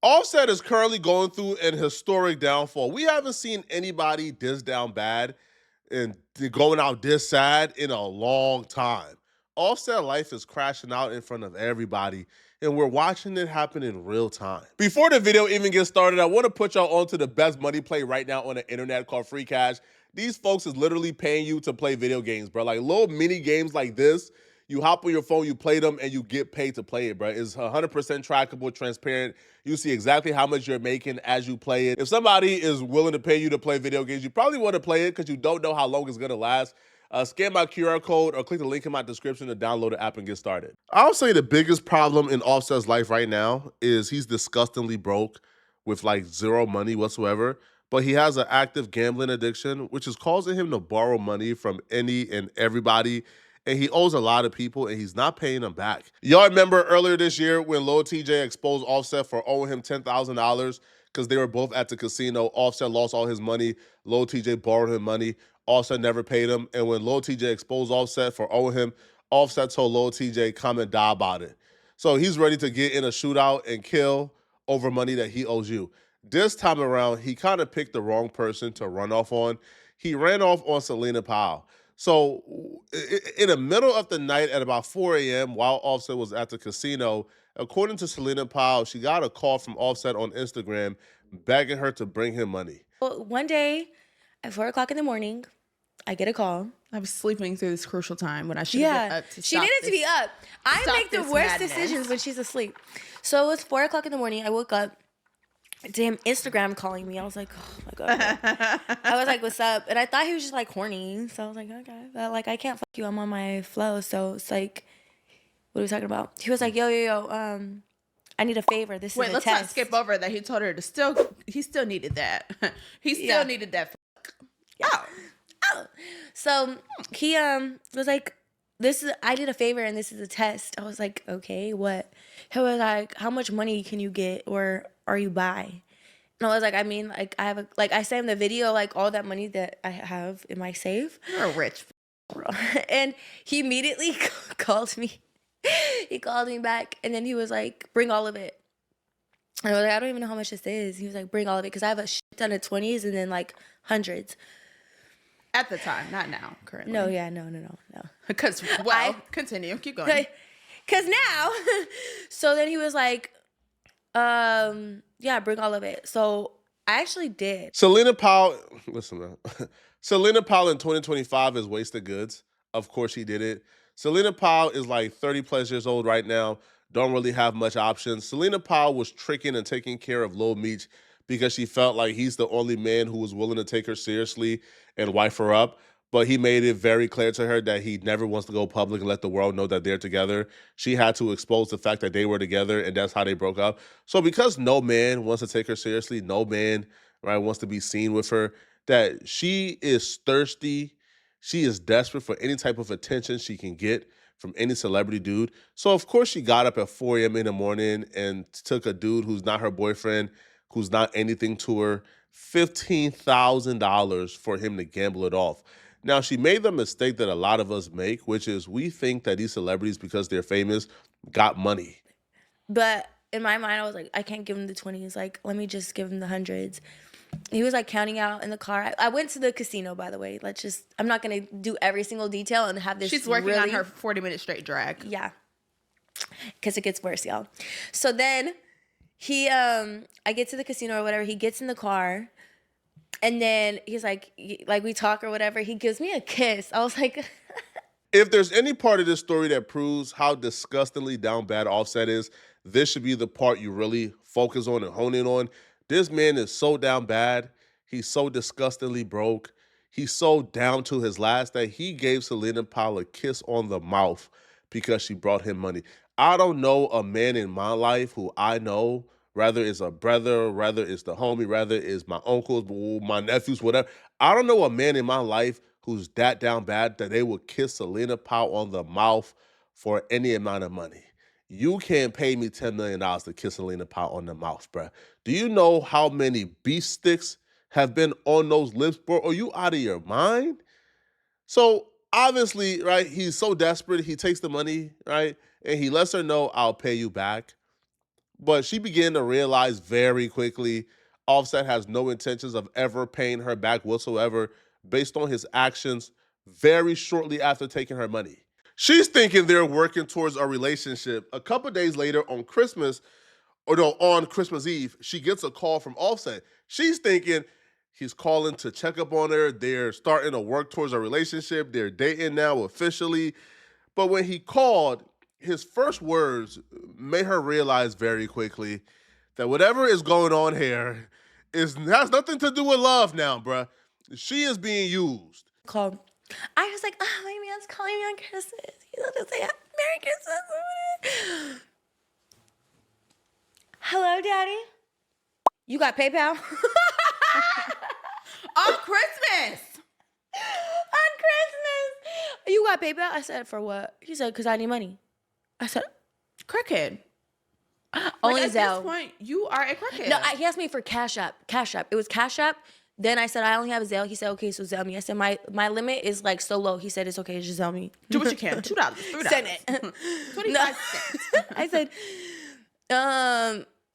Offset is currently going through an historic downfall. We haven't seen anybody this down bad and going out this sad in a long time. Offset life is crashing out in front of everybody, and we're watching it happen in real time. Before the video even gets started, I want to put y'all onto the best money play right now on the internet called Free Cash. These folks is literally paying you to play video games, bro. Like little mini games like this. You hop on your phone, you play them, and you get paid to play it, bro. It's 100% trackable, transparent. You see exactly how much you're making as you play it. If somebody is willing to pay you to play video games, you probably want to play it because you don't know how long it's going to last. Scan my QR code or click the link in my description to download the app and get started. I'll say the biggest problem in Offset's life right now is he's disgustingly broke with like zero money whatsoever. But he has an active gambling addiction, which is causing him to borrow money from any and everybody. And he owes a lot of people, and he's not paying them back. Y'all remember earlier this year when Lil TJ exposed Offset for owing him $10,000 because they were both at the casino. Offset lost all his money. Lil TJ borrowed him money. Offset never paid him. And when Lil TJ exposed Offset for owing him, Offset told Lil TJ, come and die about it. So he's ready to get in a shootout and kill over money that he owes you. This time around, he kind of picked the wrong person to run off on. He ran off on Celina Powell. So in the middle of the night at about 4 a.m. while Offset was at the casino, according to Celina Powell, she got a call from Offset on Instagram begging her to bring him money. Well, one day at 4 o'clock in the morning, I get a call. I was sleeping through this crucial time when I should have been up to She needed to be up. I make the worst decisions when she's asleep. So it was 4 o'clock in the morning. I woke up. Damn, Instagram calling me. I was like, oh my God. I was like, what's up? And I thought he was just like horny. So I was like, okay. But like, I can't fuck you. I'm on my flow. So it's like, what are we talking about? He was like, yo, I need a favor. This is a test. Wait, let's not skip over that. He told her to he still needed that. He still needed that. Yeah. Oh. So he was like, I did a favor and this is a test. I was like, okay, what? He was like, how much money can you get or are you by? And I was like, I mean, like I sent him the video, like all that money that I have in my safe. You're rich. And he immediately called me. He called me back and then he was like, bring all of it. And I was like, I don't even know how much this is. He was like, bring all of it because I have a shit ton of 20s and then like hundreds. At the time, not now, currently. No, yeah, no. Because, continue. Keep going. Because now, so then he was like, yeah, bring all of it. So I actually did. Celina Powell, listen, man. Celina Powell in 2025 is wasted goods. Of course she did it. Celina Powell is like 30 plus years old right now. Don't really have much options. Celina Powell was tricking and taking care of Lil Meech because she felt like he's the only man who was willing to take her seriously and wife her up. But he made it very clear to her that he never wants to go public and let the world know that they're together. She had to expose the fact that they were together, and that's how they broke up. So because no man wants to take her seriously, no man, right, wants to be seen with her, that she is thirsty. She is desperate for any type of attention she can get from any celebrity dude. So, of course, she got up at 4 a.m. in the morning and took a dude who's not her boyfriend, who's not anything to her, $15,000 for him to gamble it off. Now, she made the mistake that a lot of us make, which is we think that these celebrities, because they're famous, got money. But in my mind, I was like, I can't give him the 20s. Like, let me just give him the hundreds. He was like counting out in the car. I went to the casino, by the way. I'm not going to do every single detail and have this. She's working on her 40-minute straight drag. Yeah. Because it gets worse, y'all. So then I get to the casino or whatever. He gets in the car. And then he's like we talk or whatever. He gives me a kiss. I was like... If there's any part of this story that proves how disgustingly down bad Offset is, this should be the part you really focus on and hone in on. This man is so down bad. He's so disgustingly broke. He's so down to his last that he gave Celina Powell a kiss on the mouth because she brought him money. I don't know a man in my life who I know, whether it's a brother, whether it's the homie, whether it's my uncles, my nephews, whatever. I don't know a man in my life who's that down bad that they would kiss Celina Powell on the mouth for any amount of money. You can't pay me $10 million to kiss Celina Powell on the mouth, bruh. Do you know how many beef sticks have been on those lips, bro? Are you out of your mind? So obviously, right, he's so desperate, he takes the money, right, and he lets her know, I'll pay you back. But she began to realize very quickly Offset has no intentions of ever paying her back whatsoever based on his actions very shortly after taking her money. She's thinking they're working towards a relationship. A couple days later on Christmas, or no, on Christmas Eve, she gets a call from Offset. She's thinking he's calling to check up on her. They're starting to work towards a relationship. They're dating now officially. But when he called, his first words made her realize very quickly that whatever is going on here has nothing to do with love now, bruh. She is being used. Called. I was like, oh, my man's calling me on Christmas. He's going to say Merry Christmas. Hello, Daddy. You got PayPal? On Christmas. On Christmas. You got PayPal? I said, for what? He said, because I need money. I said, crackhead. Only at Zelle. this point, you are a crackhead. No, he asked me for Cash App. Cash App. It was Cash App. Then I said, I only have a Zelle. He said, okay, so Zelle me. I said, my limit is like so low. He said, it's okay, just Zelle me. Do what you can. $2, $3. Send it. 25 cents. I said,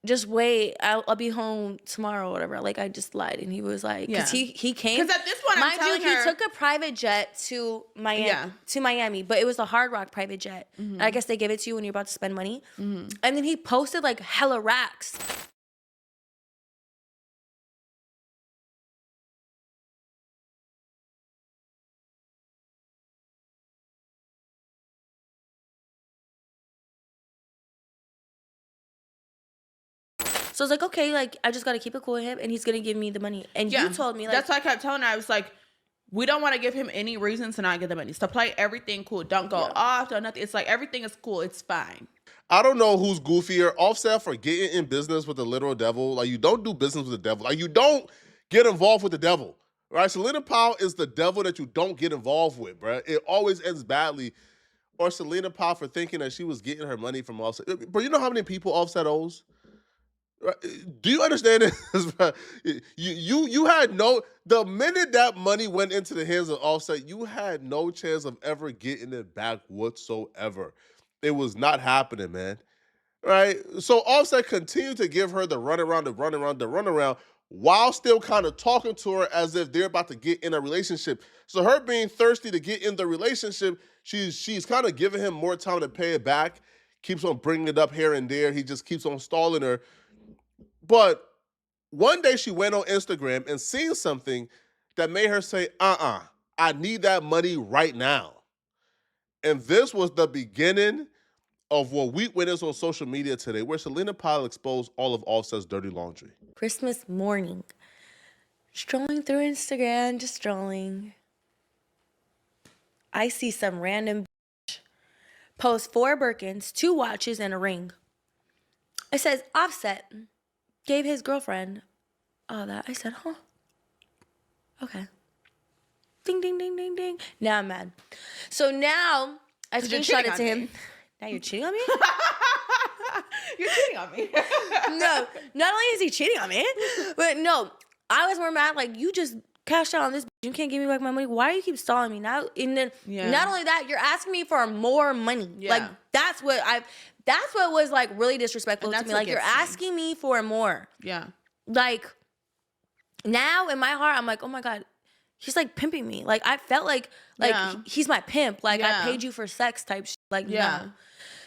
just wait. I'll be home tomorrow or whatever. Like, I just lied. And he was like, because he came. Because at this point, I'm telling her. He took a private jet to Miami, but it was a Hard Rock private jet. Mm-hmm. I guess they give it to you when you're about to spend money. Mm-hmm. And then he posted like hella racks. So I was like, okay, like, I just got to keep it cool with him, and he's going to give me the money. And you told me, like... That's why I kept telling her. I was like, we don't want to give him any reason to not get the money. So play everything cool. Don't go off. Don't nothing. It's like, everything is cool. It's fine. I don't know who's goofier. Offset for getting in business with the literal devil. Like, you don't do business with the devil. Like, you don't get involved with the devil. Right? Celina Powell is the devil that you don't get involved with, bro. It always ends badly. Or Celina Powell for thinking that she was getting her money from Offset. But you know how many people Offset owes? Do you understand this? You had the minute that money went into the hands of Offset, you had no chance of ever getting it back whatsoever. It was not happening, man. Right? So Offset continued to give her the runaround, while still kind of talking to her as if they're about to get in a relationship. So her being thirsty to get in the relationship, she's kind of giving him more time to pay it back, keeps on bringing it up here and there. He just keeps on stalling her. But one day she went on Instagram and seen something that made her say, I need that money right now. And this was the beginning of what we witnessed on social media today, where Celina Powell exposed all of Offset's dirty laundry. Christmas morning, strolling through Instagram, just strolling. I see some random bitch post 4 Birkins, 2 watches, and a ring. It says, Offset gave his girlfriend all that. I said, huh? Okay. Ding, ding, ding, ding, ding. Now I'm mad. So now I screenshot it to him. Now you're cheating on me? You're cheating on me. No, not only is he cheating on me, but no, I was more mad. Like, you just cashed out on this. You can't give me back my money. Why do you keep stalling me now? And then not only that, you're asking me for more money. Yeah. Like, that's what was like really disrespectful to me. Like, you're asking me for more. Yeah. Like, now in my heart, I'm like, oh my God, he's like pimping me. Like, I felt like he's my pimp. Like, I paid you for sex type shit. Like, no.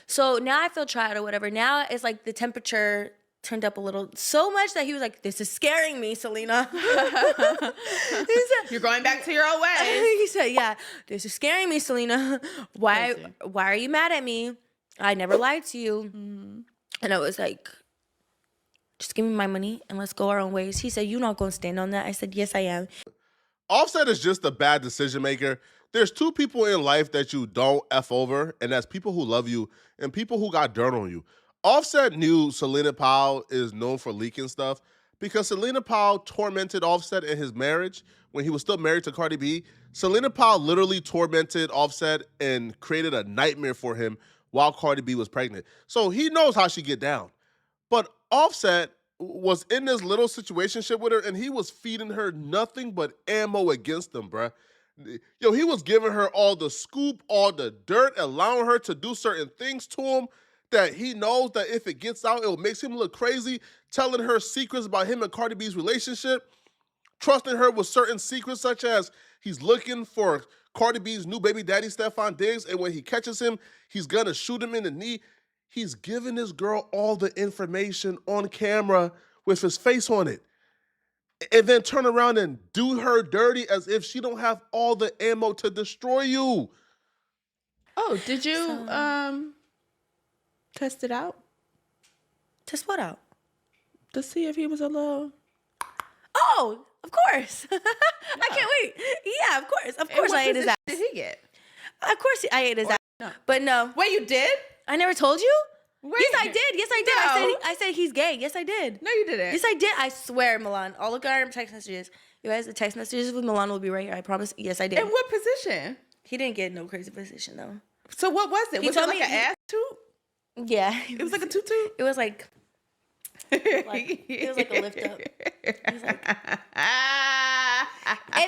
So now I feel tried or whatever. Now it's like the temperature turned up a little, so much that he was like, this is scaring me, Celina. He said, you're going back to your old ways. He said, yeah, this is scaring me, Celina. Why are you mad at me? I never lied to you. Mm-hmm. And I was like, just give me my money and let's go our own ways. He said, you're not going to stand on that. I said, yes, I am. Offset is just a bad decision maker. There's 2 people in life that you don't F over, and that's people who love you and people who got dirt on you. Offset knew Celina Powell is known for leaking stuff because Celina Powell tormented Offset in his marriage when he was still married to Cardi B. Celina Powell literally tormented Offset and created a nightmare for him while Cardi B was pregnant. So he knows how she get down. But Offset was in this little situationship with her, and he was feeding her nothing but ammo against them, bruh. Yo, he was giving her all the scoop, all the dirt, allowing her to do certain things to him that he knows that if it gets out, it will make him look crazy, telling her secrets about him and Cardi B's relationship, trusting her with certain secrets such as he's looking for Cardi B's new baby daddy, Stephon Diggs, and when he catches him, he's gonna shoot him in the knee. He's giving this girl all the information on camera with his face on it. And then turn around and do her dirty as if she don't have all the ammo to destroy you. Oh, did you test it out? Test what out? To see if he was a little... Oh, of course. I can't wait. Yeah, of course. Of course I ate his ass. Did he get? Of course I ate his ass. No. But no. Wait, you did? I never told you? Wait. Yes, I did. Yes, I did. No. I said he's gay. Yes, I did. No, you didn't. Yes, I did. I swear, Milan. I'll look at our text messages. You guys, the text messages with Milan will be right here. I promise. Yes, I did. In what position? He didn't get no crazy position, though. So what was it? Was it like an ass toot? Yeah. It was like a tutu? It was like it was like a lift up. It was like, and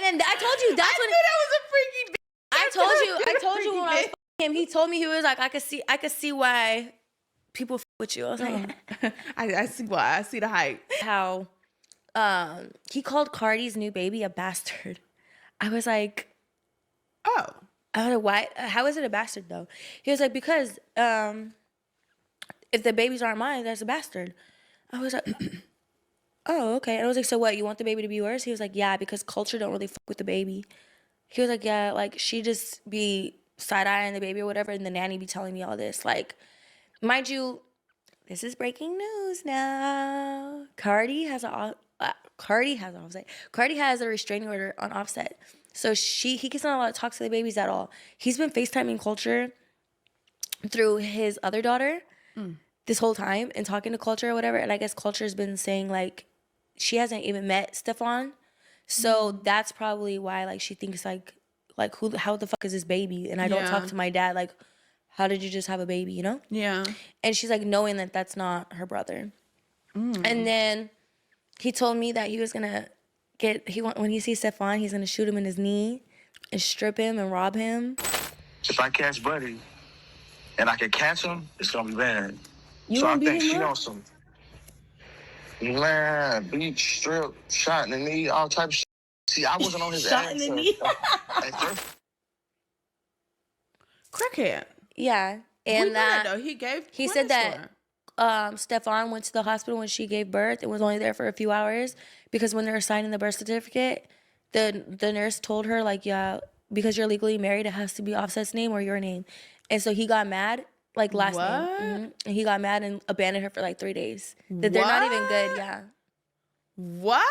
then I told you that's when that was a freaky bitch. I told you when I was him, he told me, he was like, I could see why people with you. I was like, I see why. I see the hype. How he called Cardi's new baby a bastard. I was like, oh. I don't know why. How is it a bastard though? He was like, because if the babies aren't mine, that's a bastard. I was like, oh, okay. And I was like, so what? You want the baby to be yours? He was like, yeah, because culture don't really fuck with the baby. He was like, yeah, like she just be side-eyeing the baby or whatever, and the nanny be telling me all this. Like, mind you, this is breaking news now. Cardi has a restraining order on Offset. So he gets not allowed to talk to the babies at all. He's been FaceTiming Culture through his other daughter this whole time and talking to Culture or whatever. And I guess Culture's been saying like she hasn't even met Stephon. So that's probably why like she thinks like how the fuck is this baby? And I don't talk to my dad. Like, how did you just have a baby, you know? Yeah. And she's like knowing that that's not her brother. And then he told me that he was gonna when he sees Stephon, he's gonna shoot him in his knee and strip him and rob him. If I catch Buddy and I can catch him, it's gonna be bad. You so I beat think him she up? on some beat, strip, shot in the knee, all type of shit. See, I wasn't on his Shot in the knee. Crackhead. Yeah. And that he said that Stephon went to the hospital when she gave birth and was only there for a few hours because when they were signing the birth certificate, the nurse told her like, yeah, because you're legally married, it has to be Offset's name or your name. And so he got mad, like last name. And he got mad and abandoned her for like 3 days. That they're not even good, yeah. What?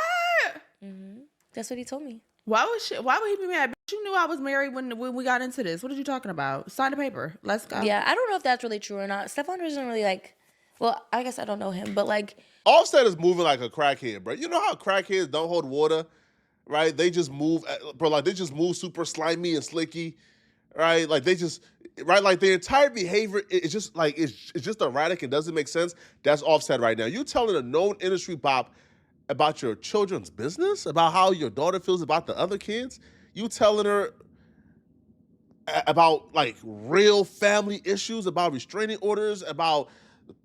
That's what he told me. Why would he be mad? Bitch, you knew I was married when we got into this. What are you talking about? Sign the paper. Let's go. Yeah, I don't know if that's really true or not. Stephon doesn't really like, well, I guess I don't know him, but like. Offset is moving like a crackhead, bro. You know how crackheads don't hold water, right? They just move, bro, like they just move super slimy and slicky, right? Like they just, right? Like their entire behavior is just like, it's just erratic and doesn't make sense. That's Offset right now. You telling a known industry bop about your children's business, about how your daughter feels about the other kids. You telling her about like real family issues, about restraining orders, about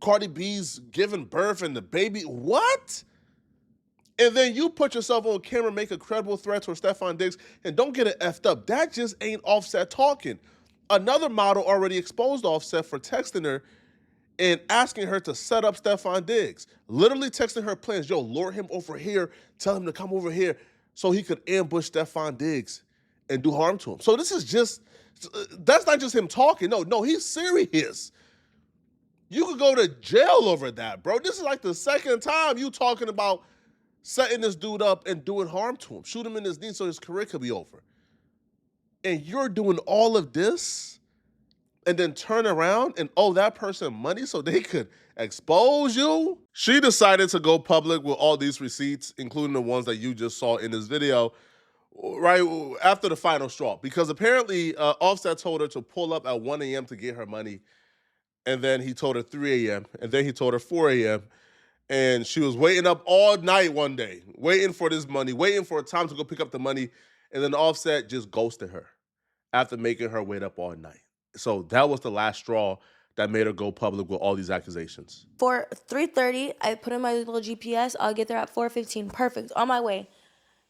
Cardi B's giving birth and the baby. What? And then you put yourself on camera, make a credible threat to Stephon Diggs, and don't get it effed up. That just ain't Offset talking. Another model already exposed Offset for texting her and asking her to set up Stephon Diggs. Literally texting her plans. Yo, lure him over here. Tell him to come over here so he could ambush Stephon Diggs and do harm to him. So this is just, that's not just him talking. No, he's serious. You could go to jail over that, bro. This is like the second time you talking about setting this dude up and doing harm to him. Shoot him in his knee so his career could be over. And you're doing all of this and then turn around and owe that person money so they could expose you? She decided to go public with all these receipts, including the ones that you just saw in this video, right after the final straw. Because apparently Offset told her to pull up at 1 a.m. to get her money. And then he told her 3 a.m. And then he told her 4 a.m. And she was waiting up all night one day, waiting for this money, waiting for a time to go pick up the money. And then Offset just ghosted her after making her wait up all night. So that was the last straw that made her go public with all these accusations? For 3:30, I put in my little GPS. I'll get there at 4:15. Perfect. On my way.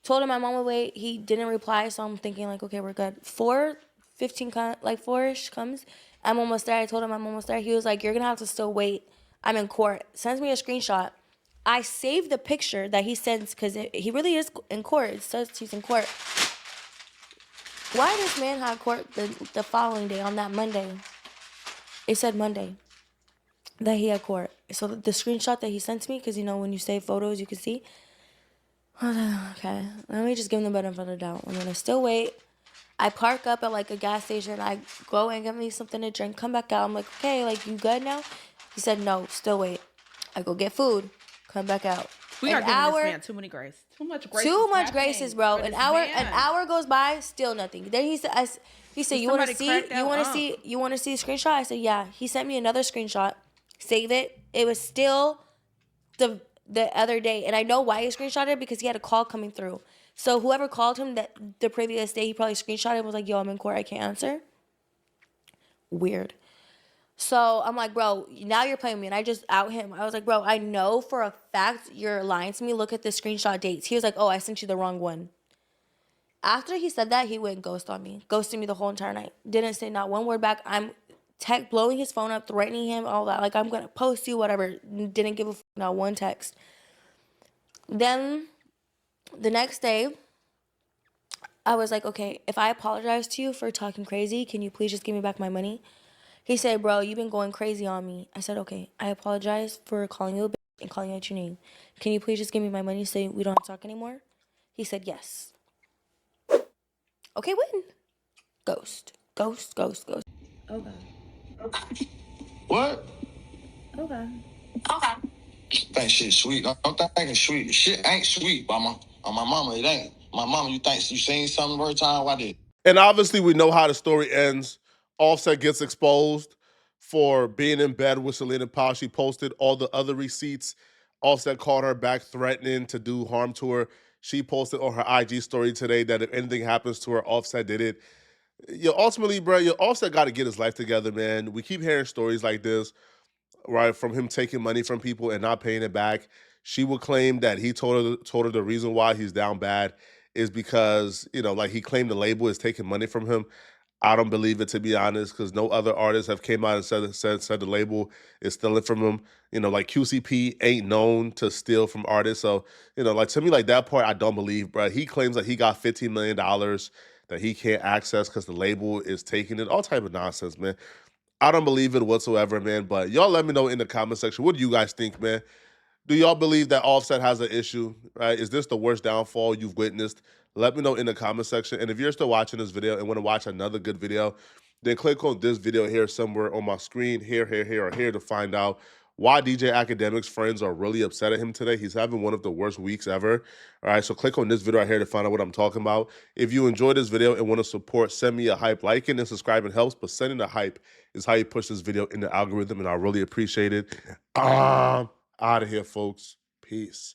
Told him I'm on my way. He didn't reply, so I'm thinking like, okay, we're good. 4:15, like 4-ish comes. I'm almost there. I told him I'm almost there. He was like, you're gonna have to still wait. I'm in court. Sends me a screenshot. I saved the picture that he sends because he really is in court. It says he's in court. Why does man have court the following day on that Monday? It said Monday that he had court. So the screenshot that he sent me, because you know when you save photos you can see. Okay, let me just give him the benefit of the doubt. I'm gonna still wait. I park up at like a gas station. I go and get me something to drink. Come back out. I'm like, okay, like you good now? He said no. Still wait. I go get food. Come back out. We are giving this man too many grace. Too much grace. Too much graces, bro. An hour goes by. Still nothing. Then he said, you want to see? You want to see a screenshot? I said, yeah. He sent me another screenshot. Save it. It was still the other day, and I know why he screenshotted it, because he had a call coming through. So whoever called him the previous day, he probably screenshotted it and was like, yo, I'm in court, I can't answer. Weird. So I'm like, bro, now you're playing me, and I just out him. I was like, bro, I know for a fact you're lying to me. Look at the screenshot dates. He was like, oh, I sent you the wrong one. After he said that, he went and ghosted on me. Ghosted me the whole entire night. Didn't say not one word back. I'm blowing his phone up, threatening him, all that. Like, I'm going to post you, whatever. Didn't give a not one text. Then the next day, I was like, okay, if I apologize to you for talking crazy, can you please just give me back my money? He said, bro, you've been going crazy on me. I said, okay, I apologize for calling you a bitch and calling out your name. Can you please just give me my money so we don't have to talk anymore? He said, yes. Okay, when? Ghost. Ghost, ghost, ghost. Okay. What? Okay. Okay. Think shit sweet. I'm thinking sweet. Shit ain't sweet, mama. On my mama, it ain't. My mama, you think you seen something every time? Why did? And obviously, we know how the story ends. Offset gets exposed for being in bed with Celina Powell. She posted all the other receipts. Offset called her back, threatening to do harm to her. She posted on her IG story today that if anything happens to her, Offset did it. Ultimately, bro, Offset got to get his life together, man. We keep hearing stories like this, right, from him taking money from people and not paying it back. She would claim that he told her the reason why he's down bad is because, like he claimed the label is taking money from him. I don't believe it, to be honest, because no other artists have came out and said the label is stealing from him. Like QCP ain't known to steal from artists. So, like to me, like that part, I don't believe, bro. He claims that he got $15 million that he can't access because the label is taking it. All type of nonsense, man. I don't believe it whatsoever, man. But y'all let me know in the comment section. What do you guys think, man? Do y'all believe that Offset has an issue, right? Is this the worst downfall you've witnessed? Let me know in the comment section. And if you're still watching this video and want to watch another good video, then click on this video here somewhere on my screen, here, or here, to find out why DJ Academic's friends are really upset at him today. He's having one of the worst weeks ever. All right, so click on this video right here to find out what I'm talking about. If you enjoyed this video and want to support, send me a hype. Liking and subscribing helps, but sending the hype is how you push this video in the algorithm, and I really appreciate it. Out of here, folks. Peace.